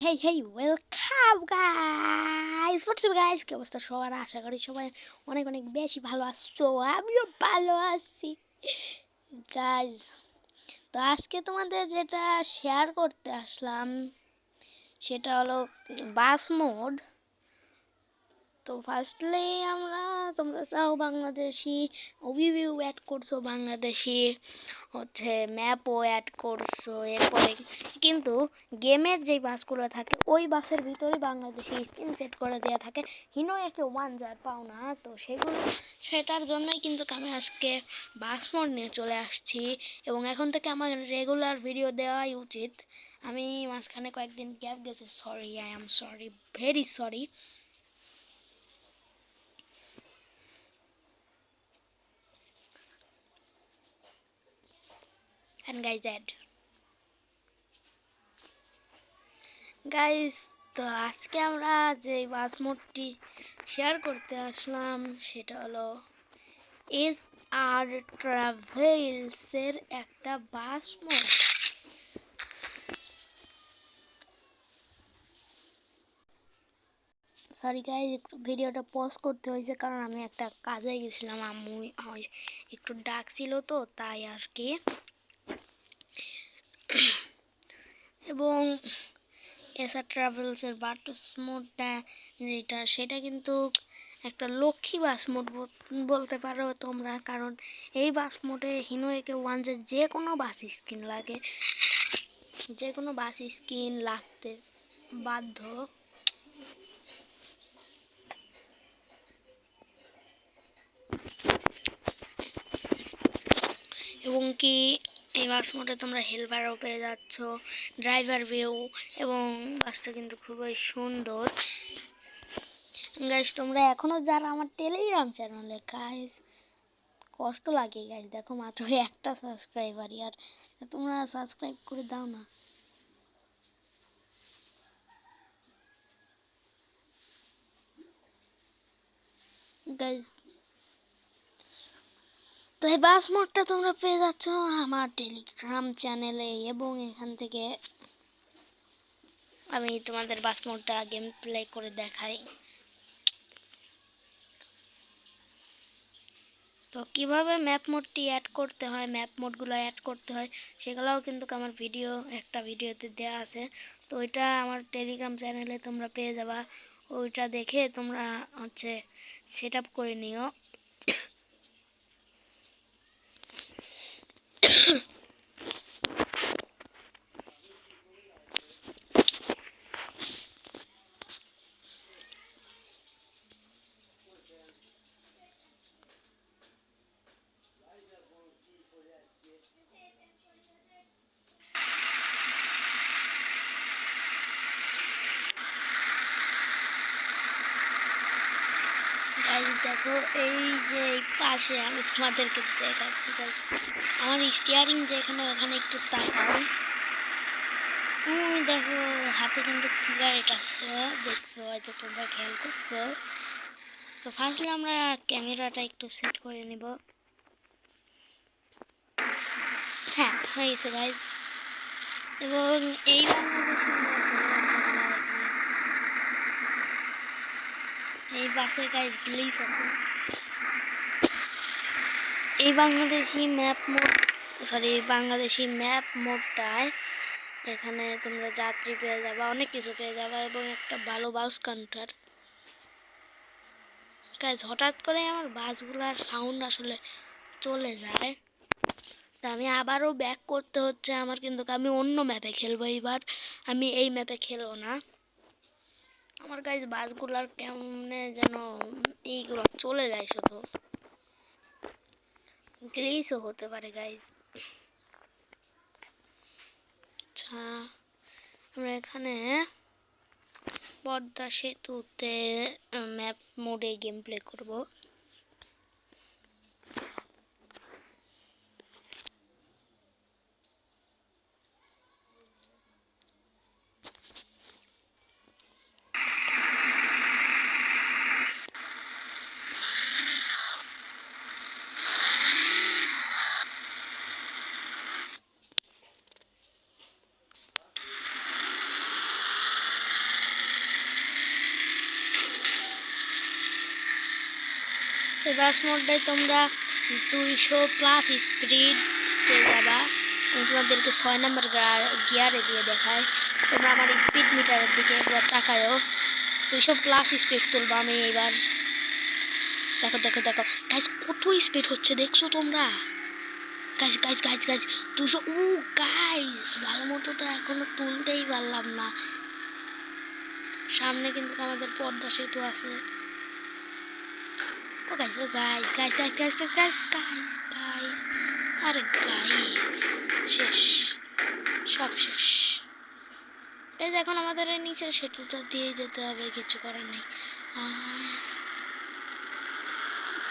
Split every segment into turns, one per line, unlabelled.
হেই welcome guys WhatsApp guys কি অবস্থা সবার আশা করি সবাই অনেক অনেক বেশি ভালো আছো আমিও ভালো আছি গাইস তো আজকে তোমাদের যেটা শেয়ার করতে আসলাম সেটা হলো বাস মোড তো ফার্স্টলি আমরা তোমরা চাও বাংলাদেশি ওভারভিউ অ্যাড করছো বাংলাদেশি হচ্ছে ম্যাপও অ্যাড করছো এরপরে কিন্তু গেমের যেই বাসগুলো থাকে ওই বাসের ভিতরে বাংলাদেশি স্ক্রিন সেট করে দেওয়া থাকে হিনো একে ওয়ান যার পাও না তো সেটার জন্যই কিন্তু আমি আজকে বাস মোড নিয়ে চলে আসছি এবং এখন থেকে আমার রেগুলার ভিডিও দেওয়াই উচিত আমি মাঝখানে কয়েকদিন গ্যাপ গেছে sorry I am sorry very sorry and guys that guys তো আজকে আমরা যে বাস মোডটি শেয়ার করতে আসলাম সেটা হলো SR ট্রাভেলসের একটা বাস মোড সরি গাইস একটু ভিডিওটা পজ করতে হয়েছে কারণ আমি একটা কাজে গেছিলাম আম্মু একটু ডাকছিল তো তাই আর কি এবং SR ট্রাভেলসের বাস মোডটা যেটা সেটা কিন্তু একটা লক্ষ্মী বাস মোড বলতে পারো তোমরা কারণ এই বাস মোডে হিনোয়েকে ওয়ানজের যে কোনো বাস স্ক্রিন লাগে যে কোনো বাস স্ক্রিন লাগতে বাধ্য এবং কি এই বাস মোডে তোমরা হেল্পারও পেয়ে যাচ্ছ ড্রাইভার ভিউ এবং বাসটা কিন্তু খুবই সুন্দর গাইস তোমরা এখনো যারা আমার টেলিগ্রাম চ্যানেলে গাইস কষ্ট লাগে গাইস দেখো মাত্র একটা সাবস্ক্রাইবার আর তোমরা সাবস্ক্রাইব করে দাও না গাইস তো এই বাস মোডটা তোমরা পেয়ে যাচ্ছ আমার টেলিগ্রাম চ্যানেলে এবং এখান থেকে আমি তোমাদের বাস মোডটা গেম প্লে করে দেখাই তো কিভাবে ম্যাপ মোডটি অ্যাড করতে হয় ম্যাপ মোডগুলো অ্যাড করতে হয় সেগুলোও কিন্তু আমার একটা ভিডিওতে দেওয়া আছে তো ওইটা আমার টেলিগ্রাম চ্যানেলে তোমরা পেয়ে যাবা ওইটা দেখে তোমরা হচ্ছে সেট আপ করে নিও দেখো এই যে পাশে আমি তোমাদেরকে দেখাচ্ছি আমার স্টিয়ারিং যেখানে ওখানে একটু তাকাও দেখো হাতে কিন্তু সিগারেট আছে দেখছো হয়তো তোমরা খেয়াল করছো তো ফার্স্টলি আমরা ক্যামেরাটা একটু সেট করে নিব হ্যাঁ হয়ে গেছে গাইজ এবং এই বাসের গাইজ গ্লিচ আছে এই বাংলাদেশি ম্যাপ মোডটায় এখানে তোমরা যাত্রী পেয়ে যাবা অনেক কিছু পেয়ে যাবা এবং একটা ভালো বাস কাউন্টার গাইজ হঠাৎ করে আমার বাসগুলার সাউন্ড আসলে চলে যায় তা আমি আবারও ব্যাক করতে হচ্ছে আমার কিন্তু আমি অন্য ম্যাপে খেলবো এইবার আমি এই ম্যাপে খেলবো না আমার গাইজ বাসগুলার কেমনে যেন এইগুলো চলে যায় শুধু গ্লিচও হতে পারে গাইজ আচ্ছা আমরা এখানে পদ্মা সেতুতে ম্যাপ মোডে গেম প্লে করবো এই বাস মোডটায় তোমরা 200+ স্পিড পেয়ে যাবা। আমি তোমাদেরকে 6 নম্বর গিয়ারে দিয়ে দেখাই। তোমরা আমার স্পিড মিটারের দিকে একবার তাকায়ও। 200+ স্পিড তুলবো আমি এইবার। দেখো দেখো দেখো গাইস, কত স্পিড হচ্ছে দেখছো তোমরা? Guys guys guys guys 200। Guys ভালো মতো তো এখনো তুলতেই পারলাম না। সামনে কিন্তু আমাদের পদ্মা সেতু আছে। ও গাইস ও guys guys guys guys guys guys guys আরে গাইস শেষ, সব শেষ। এই এখন আমাদের নিচের সেতুটা দিয়ে যেতে হবে, কিছু করার নেই।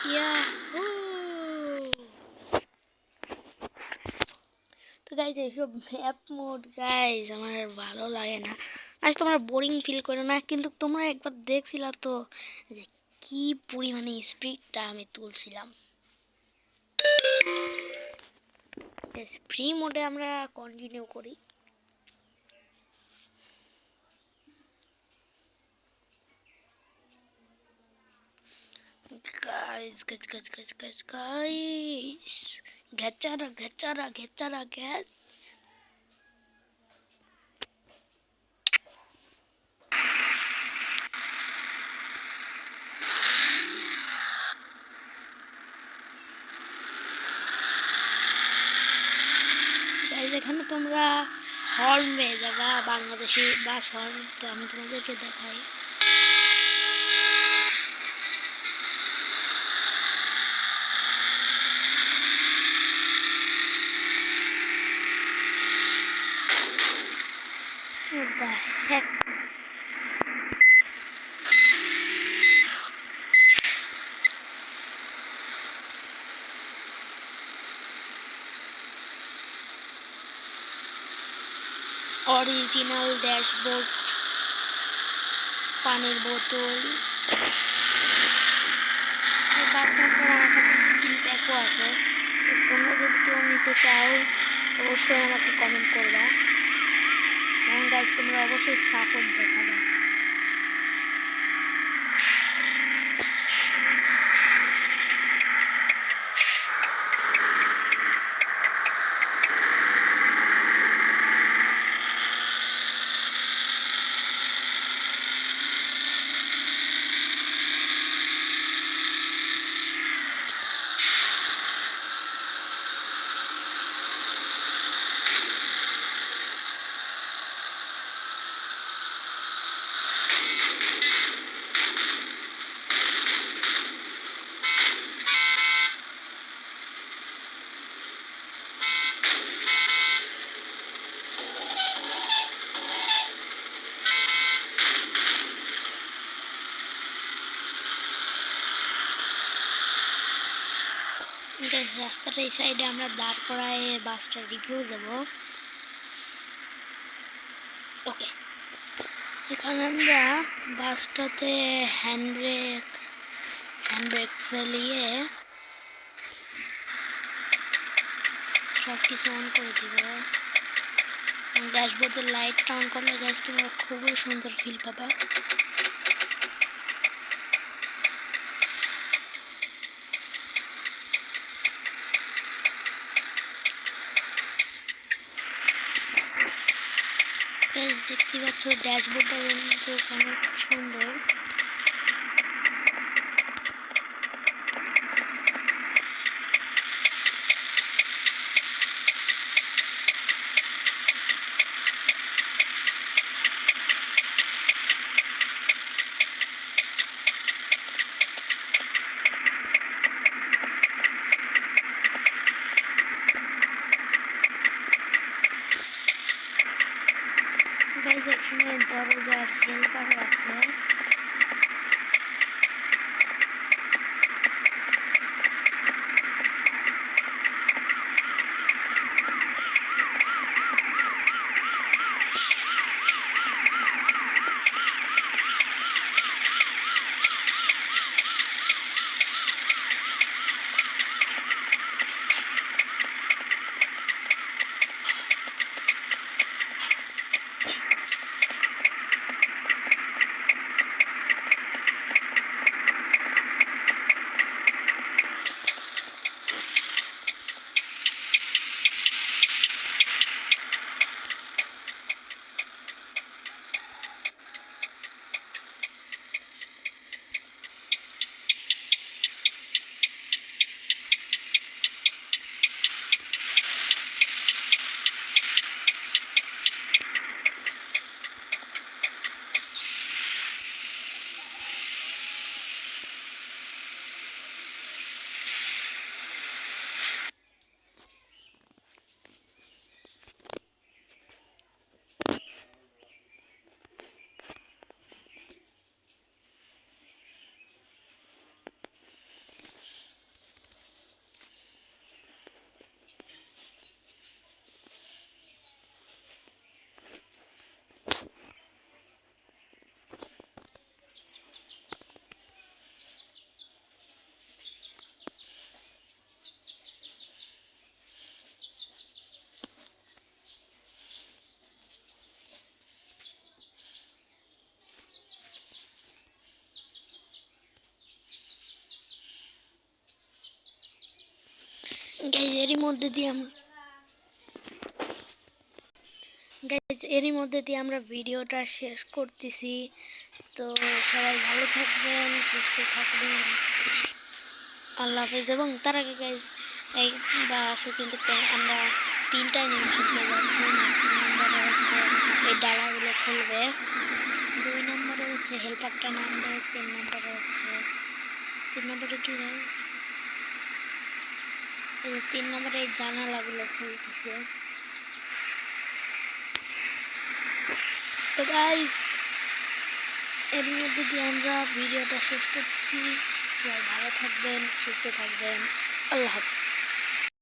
ইয়াহু! তো গাইজ এইসব ম্যাপ মোড গাইজ আমার ভালো লাগে না। আজ তোমরা বোরিং ফিল করো না, কিন্তু তোমরা একবার দেখছিলা তো যে কি পরিমাণে স্পিডটা আমি তুলছিলাম। ফ্রি মোডে আমরা কন্টিনিউ করি। Guys guys guys guys guys guys ঘেচারা ঘেচারা ঘেচারা গ্যাস। এখানে তোমরা হর্ন পেয়ে যাবা, বাংলাদেশি বাস হর্ন। তো আমি তোমাদেরকে দেখাই। What the heck? Original dashboard, পানির বোতল, আমার কাছে স্কিন প্যাকও আছে। তোমরা যদি কেউ নিতে চাও অবশ্যই আমাকে কমেন্ট করবা, এবং গাইজ তোমরা অবশ্যই সাপোর্ট দেখাবে। রাস্তার এই সাইডে আমরা দাঁড় করায় বাসটা রিভিউ দেব। ওকে, এখানে আমরা বাসটাতে হ্যান্ডব্রেক ফেলিয়ে সব কিছু অন করে দিব। ড্যাশবোর্ডের লাইটটা অন করলে গাইজ তোমরা খুবই সুন্দর ফিল পাবা। দেখতে পাচ্ছ ড্যাশবোর্ডটা কিন্তু অনেক সুন্দর। গাইজ এখানে দরজার হেল্পার আছে। গাইজ এরই মধ্যে দিয়ে আমরা ভিডিওটা শেষ করতেছি। তো সবাই ভালো থাকবেন, সুস্থ থাকবেন, আল্লাহ হাফেজ। এবং তার আগে গাইজ এই বাসে কিন্তু আমরা 3টা অ্যানিমেশন পেয়ে যাচ্ছি। 1 নম্বরে হচ্ছে এই ডালাগুলো খুলবে, 2 নম্বরে হচ্ছে হেল্পারটা নামবে, 3 নম্বরে কি গাইজ, এই 3 নম্বরে এই জানালাগুলো খুলতেছে। তো গাইজ এর মধ্যে দিয়ে আমরা ভিডিওটা শেষ করছি। সবাই ভালো থাকবেন, সুস্থ থাকবেন, আল্লাহ হাফেজ।